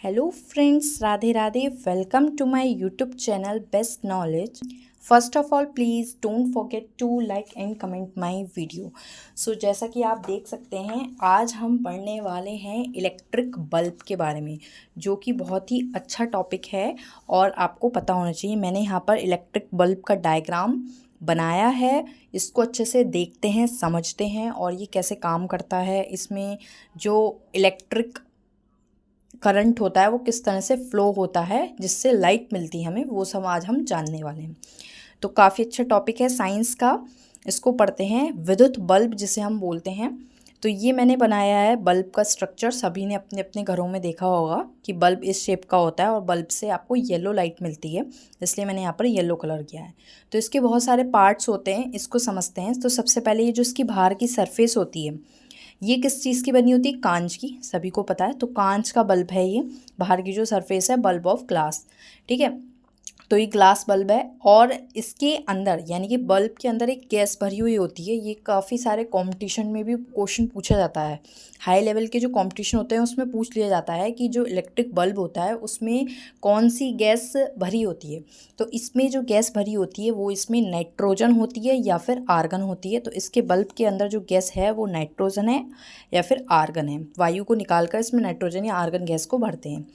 Hello friends, Radhe Radhe. Welcome to my YouTube channel best knowledge. First of all please don't forget to like and comment my video. So जैसा कि आप देख सकते हैं, आज हम पढ़ने वाले हैं इलेक्ट्रिक बल्ब के बारे में, जो कि बहुत ही अच्छा टॉपिक है और आपको पता होना चाहिए। मैंने यहाँ पर इलेक्ट्रिक बल्ब का डायग्राम बनाया है। इसको अच्छे से देखते हैं, समझते हैं और ये कैसे काम करता है। इसमें जो इलेक्ट्रिक करंट होता है वो किस तरह से फ़्लो होता है जिससे लाइट मिलती है हमें, वो सब आज हम जानने वाले हैं। तो काफ़ी अच्छा टॉपिक है साइंस का। इसको पढ़ते हैं। विद्युत बल्ब जिसे हम बोलते हैं, तो ये मैंने बनाया है बल्ब का स्ट्रक्चर। सभी ने अपने अपने घरों में देखा होगा कि बल्ब इस शेप का होता है और बल्ब से आपको येलो लाइट मिलती है, इसलिए मैंने यहाँ पर येलो कलर किया है। तो इसके बहुत सारे पार्ट्स होते हैं, इसको समझते हैं। तो सबसे पहले ये जो इसकी बाहर की सरफेस होती है, ये किस चीज़ की बनी होती है? कांच की, सभी को पता है। तो कांच का बल्ब है ये। बाहर की जो सरफेस है, बल्ब ऑफ ग्लास, ठीक है। तो ये ग्लास बल्ब है और इसके अंदर यानी कि बल्ब के अंदर एक गैस भरी हुई होती है। ये काफ़ी सारे कंपटीशन में भी क्वेश्चन पूछा जाता है। हाई लेवल के जो कंपटीशन होते हैं उसमें पूछ लिया जाता है कि जो इलेक्ट्रिक बल्ब होता है उसमें कौन सी गैस भरी होती है। तो इसमें जो गैस भरी होती है वो इसमें नाइट्रोजन होती है या फिर आर्गन होती है। तो इसके बल्ब के अंदर जो गैस है वो नाइट्रोजन है या फिर आर्गन है। वायु को निकालकर इसमें नाइट्रोजन या आर्गन गैस को भरते हैं।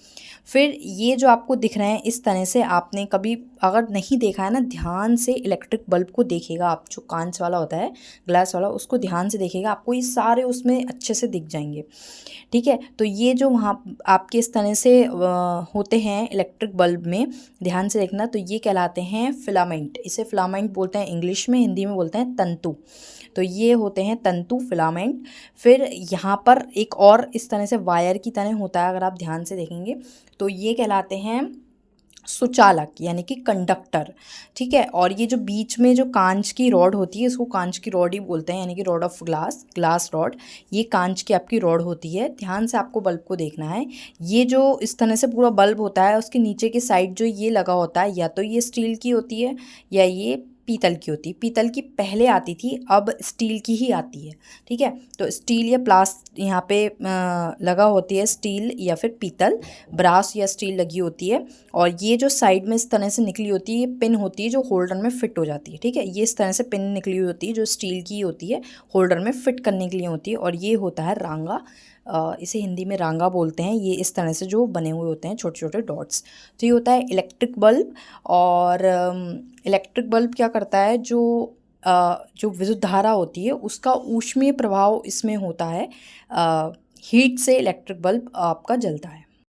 फिर ये जो आपको दिख रहे हैं इस तरह से, आपने कभी अगर नहीं देखा है ना, ध्यान से इलेक्ट्रिक बल्ब को देखिएगा आप। जो कांच वाला होता है, ग्लास वाला, उसको ध्यान से देखिएगा, आपको ये सारे उसमें अच्छे से दिख जाएंगे, ठीक है। तो ये जो वहाँ आपके इस तरह से होते हैं इलेक्ट्रिक बल्ब में, ध्यान से देखना। तो ये कहलाते हैं फिलामेंट। इसे फिलामेंट बोलते हैं इंग्लिश में, हिंदी में बोलते हैं तंतु। तो ये होते हैं तंतु, फिलामेंट। फिर यहाँ पर एक और इस तरह से वायर की तरह होता है, अगर आप ध्यान से देखेंगे तो ये कहलाते हैं सुचालक यानी कि कंडक्टर, ठीक है। और ये जो बीच में जो कांच की रॉड होती है, इसको कांच की रॉड ही बोलते हैं, यानी कि रॉड ऑफ ग्लास रॉड। ये कांच की आपकी रॉड होती है। ध्यान से आपको बल्ब को देखना है। ये जो इस तरह से पूरा बल्ब होता है, उसके नीचे की साइड जो ये लगा होता है, या तो ये स्टील की होती है या ये पीतल की होती है। पीतल की पहले आती थी, अब स्टील की ही आती है, ठीक है। तो स्टील या यहाँ पे लगा होती है, स्टील या फिर पीतल, ब्रास या स्टील लगी होती है। और ये जो साइड में इस तरह से निकली होती है, ये पिन होती है जो होल्डर में फिट हो जाती है, ठीक है। ये इस तरह से पिन निकली हुई होती है जो स्टील की होती है, होल्डर में फिट करने के लिए होती है। और ये होता है रांगा, इसे हिंदी में रांगा बोलते हैं। ये इस तरह से जो बने हुए होते हैं छोटे छोटे डॉट्स। तो ये होता है इलेक्ट्रिक बल्ब। और इलेक्ट्रिक बल्ब क्या करता है, जो विद्युत धारा होती है उसका ऊष्मीय प्रभाव इसमें होता है। हीट से इलेक्ट्रिक बल्ब आपका जलता है।